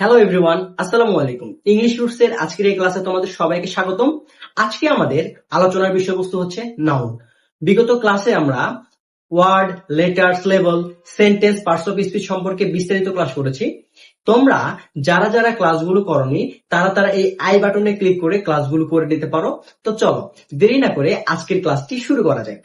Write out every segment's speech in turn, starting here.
Hello everyone, আসসালামু আলাইকুম। English roots এর আজকের এই ক্লাসে তোমাদের সবাইকে স্বাগতম। আজকে আমাদের আলোচনার বিষয়বস্তু হচ্ছে নাউন। বিগত ক্লাসে আমরা word, letters, level, sentence, parts of speech সম্পর্কে বিস্তারিত ক্লাস করেছি। তোমরা যারা যারা ক্লাসগুলো করনি তারা এই আই বাটনে ক্লিক করে ক্লাসগুলো করে নিতে পারো। তো চলো দেরি না করে আজকের ক্লাসটি শুরু করা যাক।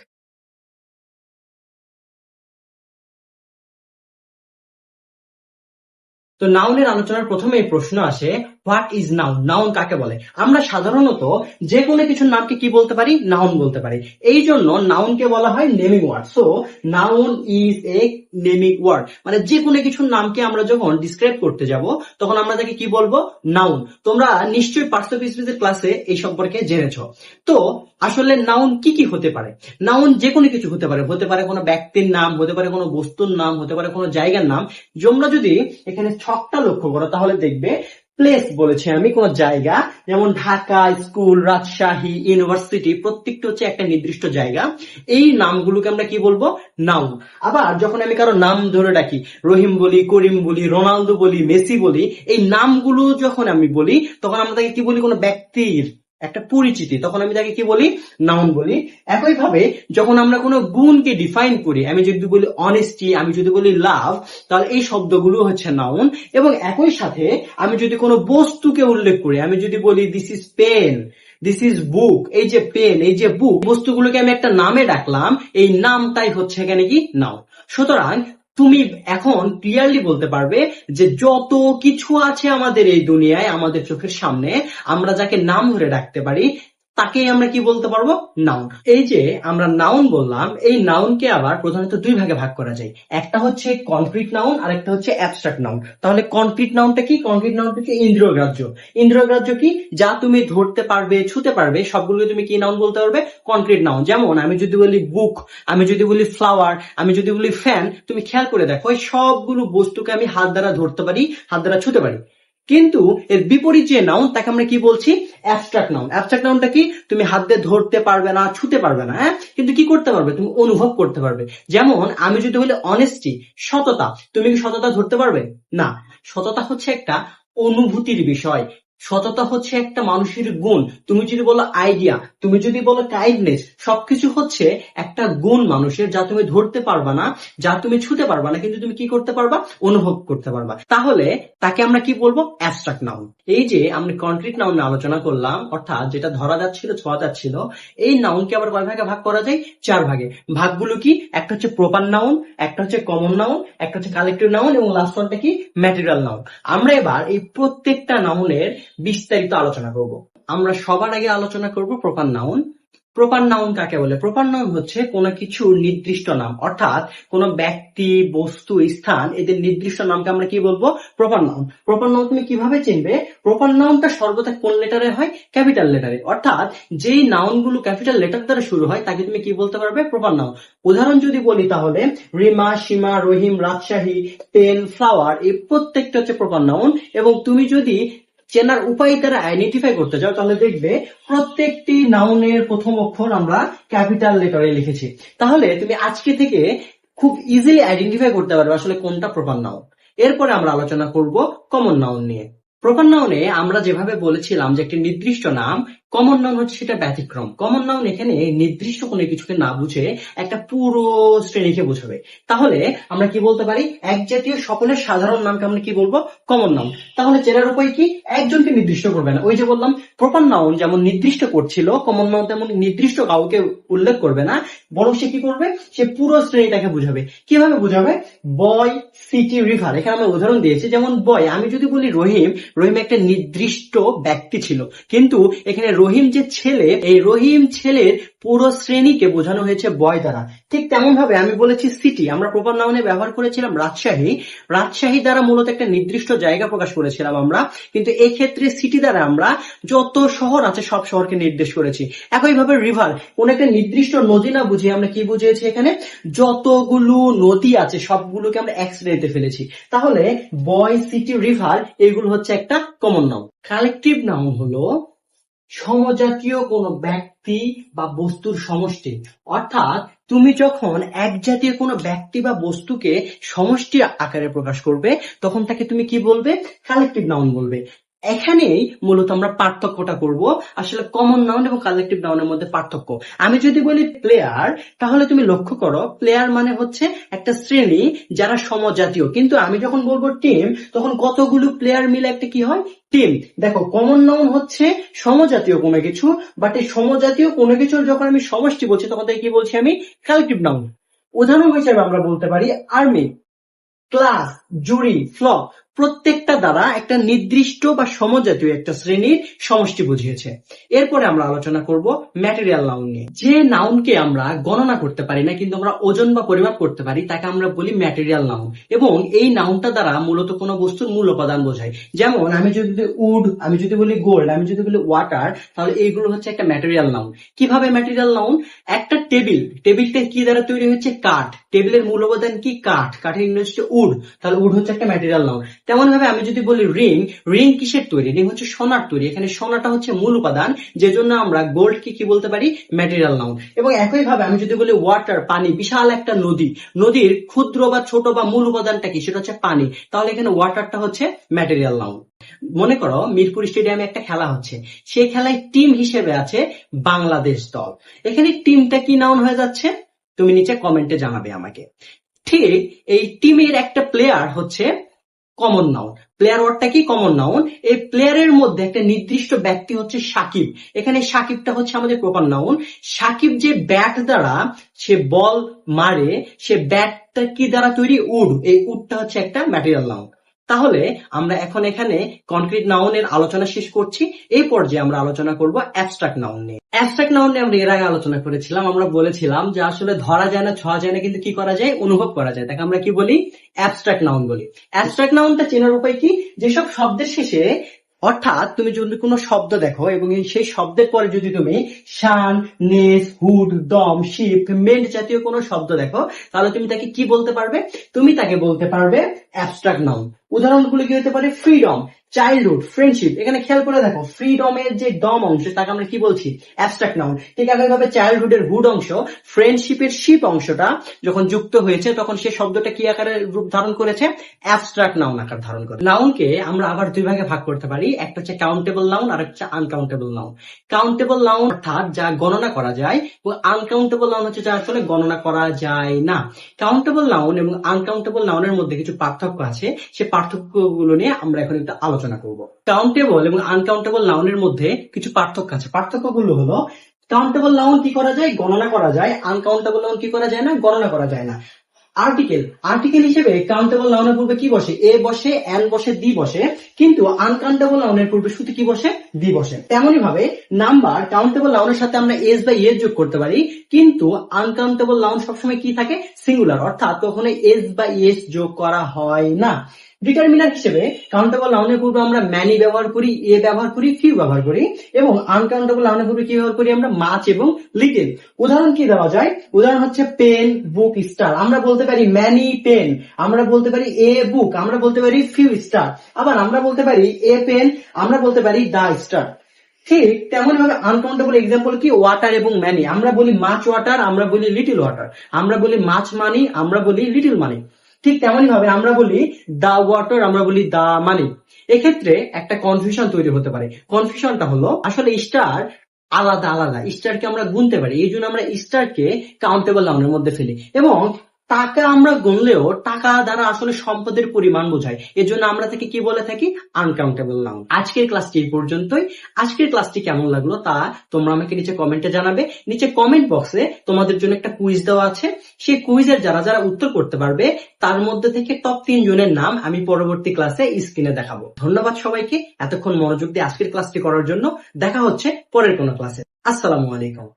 তো নাউনের আলোচনার প্রথমে এই প্রশ্ন আসে, হোয়াট ইজ নাউন? নাউন কাকে বলে? আমরা সাধারণত যে কোনো কিছুর নামকে কি বলতে পারি? নাউন বলতে পারি। এই জন্য নাউনকে বলা হয় naming word. So noun is a naming word, মানে যে কোনো কিছুর নামকে আমরা যখন ডিসক্রাইব করতে যাব তখন আমরা তাকে কি বলবো? নাউন। তোমরা নিশ্চয়ই পার্টস অফ স্পিচের ক্লাসে এই সম্পর্কে জেনেছো। তো আসলে নাউন কি কি হতে পারে? নাউন যে কোনো কিছু হতে পারে। হতে পারে কোনো ব্যক্তির নাম, হতে পারে কোনো বস্তুর নাম, হতে পারে কোনো জায়গার নাম। তোমরা যদি এখানে ছকটা লক্ষ্য করো তাহলে দেখবে প্লেস বলেছে আমি, কোন জায়গা, যেমন ঢাকা, স্কুল, রাজশাহী, ইউনিভার্সিটি, প্রত্যেকটা হচ্ছে একটা নির্দিষ্ট জায়গা। এই নামগুলোকে আমরা কি বলবো? নাউন। আবার যখন আমি কারো নাম ধরে ডাকি, রহিম বলি, করিম বলি, রোনালদো বলি, মেসি বলি, এই নামগুলো যখন আমি বলি তখন আমরা তাকে কি বলি? কোনো ব্যক্তির একটা পরিচিতি, তখন আমি তাকে কি বলি? নাউন বলি। একইভাবে যখন আমরা কোনো গুণকে ডিফাইন করি, আমি যদি বলি অনেস্টি, আমি যদি বলি লাভ, তাহলে এই শব্দগুলো হচ্ছে নাউন। এবং একই সাথে আমি যদি কোনো বস্তুকে উল্লেখ করি, আমি যদি বলি this is pen, this is book, এই যে পেন, এই যে বুক, বস্তুগুলোকে আমি একটা নামে ডাকলাম, এই নামটাই হচ্ছে এখানে কি? নাউন। সুতরাং তুমি এখন ক্লিয়ারলি বলতে পারবে যে যত কিছু আছে আমাদের এই দুনিয়ায়, আমাদের চোখের সামনে, আমরা যাকে নাম ধরে ডাকতে পারি তাকেই আমরা কি বলতে পারবো? নাউন। এই যে আমরা নাউন বললাম, এই নাউনকে আবার প্রধানত দুই ভাগে ভাগ করা যায়। একটা হচ্ছে কনক্রিট নাউন আর একটা হচ্ছে অ্যাবস্ট্রাক্ট নাউন। তাহলে কনক্রিট নাউনটা কি? কনক্রিট নাউনটা কি? ইন্দ্রিয়গ্রাহ্য। ইন্দ্রিয়গ্রাহ্য কি? যা তুমি ধরতে পারবে, ছুতে পারবে, সবগুলোকে তুমি কি নাউন বলতে পারবে? Concrete noun. যেমন আমি যদি বলি বুক, আমি যদি বলি ফ্লাওয়ার, আমি যদি বলি ফ্যান, তুমি খেয়াল করে দেখো এই সবগুলো বস্তুকে আমি হাত দ্বারা ধরতে পারি, হাত দ্বারা ছুতে পারি। কিন্তু এর বিপরীত যে নাউন তাকে আমরা কি বলছি? Abstract noun. অ্যাবস্ট্রাক্ট নাউনটা কি? তুমি হাত দিয়ে ধরতে পারবে না, ছুতে পারবে না, হ্যাঁ, কিন্তু কি করতে পারবে? তুমি অনুভব করতে পারবে। যেমন আমি যদি বলি অনেস্টি, সততা, তুমি কি সততা ধরতে পারবে? না। সততা হচ্ছে একটা অনুভূতির বিষয়। সততা হচ্ছে একটা মানুষের গুণ। তুমি যদি বলো আইডিয়া, তুমি যদি বলো কাইন্ডনেস, সবকিছু হচ্ছে একটা গুণ মানুষের, যা তুমি ধরতে পারবা না, যা তুমি ছুতে পারবা না, কিন্তু তুমি কি করতে পারবা? অনুভব করতে পারবা। তাহলে তাকে আমরা কি বলবো? Abstract noun. এই যে আমরা কনক্রিট নাউন আলোচনা করলাম, অর্থাৎ যেটা ধরা যাচ্ছিল, ছোঁয়া যাচ্ছিল, এই নাউনকে আবার কয় ভাগে ভাগ করা যায়? 4 ভাগে। ভাগগুলো কি? একটা হচ্ছে প্রপার নাউন, একটা হচ্ছে কমন নাউন, একটা হচ্ছে কালেক্টিভ নাউন, এবং লাস্ট ওয়ানটা কি? Material noun. আমরা এবার এই প্রত্যেকটা নাউনের বিস্তারিত আলোচনা করব। আমরা সবার আগে আলোচনা করব প্রপার নাউন। প্রপার নাউন কাকে বলে? প্রপার নাউন হচ্ছে কোনো কিছুর নির্দিষ্ট নাম, অর্থাৎ কোনো ব্যক্তি, বস্তু, স্থান, এদের নির্দিষ্ট নামকে আমরা কি বলবো? Proper noun. প্রপার নাউন তুমি কিভাবে চিনবে? প্রপার নাউনটা সর্বদা কোন লেটারে হয়? ক্যাপিটাল লেটারে। অর্থাৎ যেই নাউনগুলো ক্যাপিটাল লেটার দ্বারা শুরু হয় তাকে তুমি কি বলতে পারবে? Proper noun. উদাহরণ যদি বলি তাহলে রিমা, সীমা, রহিম, রাজশাহী, পেন, ফ্লাওয়ার, এই প্রত্যেকটা হচ্ছে প্রপার নাউন। এবং তুমি যদি চেনার উপায় দ্বারা আইডেন্টিফাই করতে চাও তাহলে দেখবে প্রত্যেকটি নাউনের প্রথম অক্ষর আমরা ক্যাপিটাল লেটারে লিখেছি। তাহলে তুমি আজকে থেকে খুব ইজিলি আইডেন্টিফাই করতে পারবে আসলে কোনটা প্রপার নাউন। এরপরে আমরা আলোচনা করব কমন নাউন নিয়ে। প্রপার নাউনে আমরা যেভাবে বলেছিলাম যে একটি নির্দিষ্ট নাম, কমন নাউন হচ্ছে সেটা ব্যতিক্রম। কমন নাউন এখানে নির্দিষ্ট কোনো কিছুকে না বুঝে একটা পুরো শ্রেণীকে বোঝাবে। তাহলে আমরা কি বলতে পারি? এক জাতীয় সকলের সাধারণ নামকে আমরা কি বলবো? Common noun. তাহলে চেনার উপায় কি? একজনকে নির্দিষ্ট করবে না। ওই যে বললাম প্রপার নাউন যেমন নির্দিষ্ট করছিল, কমন নাউন তেমন নির্দিষ্ট কাউকে উল্লেখ করবে না, বরং সে কি করবে? সে পুরো শ্রেণীটাকে বুঝাবে। কিভাবে বুঝাবে? বয়, সিটি, রিভার, এখানে আমরা উদাহরণ দিয়েছি। যেমন বয়, আমি যদি বলি রহিম, রহিম একটা নির্দিষ্ট ব্যক্তি ছিল, কিন্তু এখানে রহিম যে ছেলে, এই রহিম ছেলের পুরো শ্রেণীকে বোঝানো হয়েছে বয় দ্বারা। ঠিক তেমন ভাবে আমি বলেছি সিটি, আমরা প্রপার নাউনে ব্যবহার করেছিলাম রাজশাহী। রাজশাহী দ্বারা মূলত একটা নির্দিষ্ট জায়গা প্রকাশ করেছিলাম আমরা, কিন্তু এই ক্ষেত্রে সিটি দ্বারা আমরা যত শহর আছে সব শহরকে নির্দেশ করেছি। একইভাবে রিভার, কোন একটা নির্দিষ্ট নদী না বুঝিয়ে আমরা কি বুঝিয়েছি? এখানে যতগুলো নদী আছে সবগুলোকে আমরা এক শ্রেণীতে ফেলেছি। তাহলে বয়, সিটি, রিভার এগুলো হচ্ছে একটা কমন নাউন। কালেকটিভ নাউন হলো সমজাতীয় কোনো ব্যক্তি বা বস্তুর সমষ্টি, অর্থাৎ তুমি যখন এক জাতীয় কোনো ব্যক্তি বা বস্তুকে সমষ্টি আকারে প্রকাশ করবে তখন তাকে তুমি কি বলবে? কালেকটিভ নাউন বলবে। এখানেই মূলত আমরা পার্থক্যটা করব আসলে কমন নাউন এবং কালেকটিভ নাউনের মধ্যে পার্থক্য। আমি যদি বলি প্লেয়ার, তাহলে তুমি লক্ষ্য করো প্লেয়ার মানে হচ্ছে একটা শ্রেণী যারা সমজাতীয়, কিন্তু আমি যখন বলবো টিম তখন কতগুলো প্লেয়ার মিলে একটা কি হয়? টিম। দেখো, কমন নাউন হচ্ছে সমজাতীয় কোনো কিছু, বাট এই সমজাতীয় কোনো কিছুর যখন আমি সমষ্টি বলছি তখন তাকে কি বলছি আমি? Collective noun. উদাহরণ হিসেবে আমরা বলতে পারি আর্মি, ক্লাস, জুরি, ফ্লক প্রত্যেকটা দ্বারা একটা নির্দিষ্ট বা সমজাতীয় একটা শ্রেণীর সমষ্টি বুঝিয়েছে। এরপরে আমরা আলোচনা করব ম্যাটেরিয়াল নাউন নিয়ে। যে নাউনকে আমরা গণনা করতে পারি না কিন্তু আমরা ওজন বা পরিমাপ করতে পারি তাকে আমরা বলি ম্যাটেরিয়াল নাউন, এবং এই নাউনটা দ্বারা মূলত কোনো বস্তুর মূল উপাদান বোঝায়। যেমন আমি যদি উড, আমি যদি বলি গোল্ড, আমি যদি বলি ওয়াটার, তাহলে এইগুলো হচ্ছে একটা ম্যাটেরিয়াল নাউন। কিভাবে ম্যাটেরিয়াল নাউন? একটা টেবিলটা কি দ্বারা তৈরি হচ্ছে? কাঠ। টেবিলের মূল উপাদান কি? কাঠ। কাঠের ইংরেজি উড, তাহলে উড হচ্ছে একটা ম্যাটেরিয়াল নাউন। তেমন ভাবে আমি যদি বলি রিং কিসের তৈরি? রিং হচ্ছে সোনার তৈরি। এখানে সোনাটা হচ্ছে মূল উপাদান, যে জন্য আমরা গোল্ড কি বলতে পারি? Material noun. এবং একই ভাবে আমি যদি বলি ওয়াটার, পানি, বিশাল একটা নদীর ক্ষুদ্র বা ছোট বা মূল উপাদানটা কি? সেটা হচ্ছে পানি, তাহলে এখানে ওয়াটারটা হচ্ছে ম্যাটেরিয়াল নাউন। মনে করো মিরপুর স্টেডিয়ামে একটা খেলা হচ্ছে, সেই খেলায় টিম হিসেবে আছে বাংলাদেশ দল। এখানে টিমটা কি নাউন হয়ে যাচ্ছে? তুমি নিচে কমেন্টে জানাবে আমাকে। ঠিক এই টিমের একটা প্লেয়ার হচ্ছে কমন নাউন। প্লেয়ার ওয়ার্ডটা কি? Common noun. এই প্লেয়ারের মধ্যে একটা নির্দিষ্ট ব্যক্তি হচ্ছে সাকিব। এখানে সাকিবটা হচ্ছে আমাদের প্রপার নাউন। সাকিব যে ব্যাট দ্বারা সে বল মারে, সে ব্যাটটা কি দ্বারা তৈরি? উড। এই উডটা হচ্ছে একটা ম্যাটেরিয়াল নাউন। তাহলে আমরা এখন এখানে কনক্রিট নাউনের আলোচনা শেষ করছি। এই পর্যায়ে আমরা আলোচনা করব অ্যাবস্ট্রাক্ট নাউন নিয়ে। অ্যাবস্ট্রাক্ট নাউন নিয়ে আমরা এর আগে আলোচনা করেছিলাম। আমরা বলেছিলাম যে আসলে ধরা যায় না, ছোঁয়া যায় না, কিন্তু কি করা যায়? অনুভব করা যায়। তাকে আমরা কি বলি? অ্যাবস্ট্রাক্ট নাউন বলি। অ্যাবস্ট্রাক্ট নাউনটা চেনার উপায় কি? যেসব শব্দের শেষে, অর্থাৎ তুমি যদি কোনো শব্দ দেখো এবং সেই শব্দের পরে যদি তুমি শান, নেস, হুড, দম, শিপ, মেন্ট জাতীয় কোনো শব্দ দেখো, তাহলে তুমি তাকে কি বলতে পারবে? তুমি তাকে বলতে পারবে অ্যাবস্ট্রাক্ট নাউন। উদাহরণগুলো কি হতে পারে? Freedom, childhood, friendship. এখানে খেয়াল করে দেখো, ফ্রিডমের যে ডম অংশ তাকে আমরা কি বলছি? Abstract noun. ঠিক একইভাবে চাইল্ডহুডের হুড অংশ, ফ্রেন্ডশিপের শিপ অংশটা যখন যুক্ত হয়েছে তখন সে শব্দটা কি আকারে রূপ ধারণ করেছে? অ্যাবস্ট্রাক্ট নাউন আকার ধারণ করে। নাউনকে আমরা আবার দুই ভাগে ভাগ করতে পারি, একটা হচ্ছে কাউন্টেবল নাউন আর একটা আনকাউন্টেবল নাউন। কাউন্টেবল নাউন অর্থাৎ যা গণনা করা যায়, এবং আনকাউন্টেবল নাউন হচ্ছে যা আসলে গণনা করা যায় না। কাউন্টেবল নাউন এবং আনকাউন্টেবল নাউনের মধ্যে কিছু পার্থক্য আছে, সে পার্থক্যগুলো নিয়ে আমরা এখন একটু আলোচনা করব। কাউন্টেবল এবং আনকাউন্টেবল নাউনের মধ্যে কিছু পার্থক্য আছে। পার্থক্যগুলো হলো, কাউন্টেবল নাউন কি করা যায়? গণনা করা যায়। আনকাউন্টেবল নাউন কি করা যায় না? গণনা করা যায় না। আর্টিকেল হিসেবে কাউন্টেবল নাউনের পূর্বে কি বসে? এ বসে, এন বসে, দি বসে, কিন্তু আনকাউন্টেবল নাউনের পূর্বে শুধু কি বসে? দি বসে। তেমনি ভাবে নাম্বার, কাউন্টেবল নাউনের সাথে আমরা এস বা ইয়েস যোগ করতে পারি, কিন্তু আনকাউন্টেবল নাউন সবসময় কি থাকে? সিঙ্গুলার, অর্থাৎ কখনো এস বা ইয়েস যোগ করা হয় না। ডিটারমিনার হিসেবে কাউন্টেবল নাউনের পূর্বে আমরা ম্যানি ব্যবহার করি, এ ব্যবহার করি, ফিউ ব্যবহার করি, এবং আনকাউন্টেবল নাউনের পূর্বে কি ব্যবহার করি? আমরা মাচ এবং লিটল। উদাহরণ কি দেওয়া যায়? উদাহরণ হচ্ছে পেন, বুক, স্টার। আমরা বলতে পারি ম্যানি পেন, আমরা বলতে পারি এ বুক, আমরা বলতে পারি ফিউ স্টার, আবার আমরা বলতে পারি এ পেন, আমরা বলতে পারি দা স্টার। ঠিক তেমন ভাবে আনকাউন্টেবল এক্সাম্পল কি? ওয়াটার এবং ম্যানি। আমরা বলি মাছ ওয়াটার, আমরা বলি লিটল ওয়াটার। আমরা বলি মাছ মানি, আমরা বলি লিটল মানি। ঠিক তেমনই ভাবে আমরা বলি দা ওয়াটার, আমরা বলি দা মানি। এক্ষেত্রে একটা কনফিউশন তৈরি হতে পারে। কনফিউশনটা হলো, আসলে স্টার আলাদা আলাদা, স্টারকে আমরা গুনতে পারি, এই জন্য আমরা স্টারকে কাউন্টেবল নাউনের মধ্যে ফেলি, এবং টাকা আমরা গুনলেও টাকা দ্বারা আসলে সম্পদের পরিমাণ বোঝায়, এজন্য আমরা তাকে কি বলে থাকি? Uncountable noun. আজকের ক্লাসটি এই পর্যন্তই। আজকের ক্লাসটি কেমন লাগলো তা তোমরা আমাকে নিচে কমেন্টে জানাবে। নিচে কমেন্ট বক্সে তোমাদের জন্য একটা কুইজ দেওয়া আছে, সেই কুইজের যারা যারা উত্তর করতে পারবে তার মধ্যে থেকে টপ 3 জনের নাম আমি পরবর্তী ক্লাসে স্ক্রিনে দেখাবো। ধন্যবাদ সবাইকে এতক্ষণ মনোযোগ দিয়ে আজকের ক্লাসটি করার জন্য। দেখা হচ্ছে পরের কোনো ক্লাসে। আসসালামু আলাইকুম।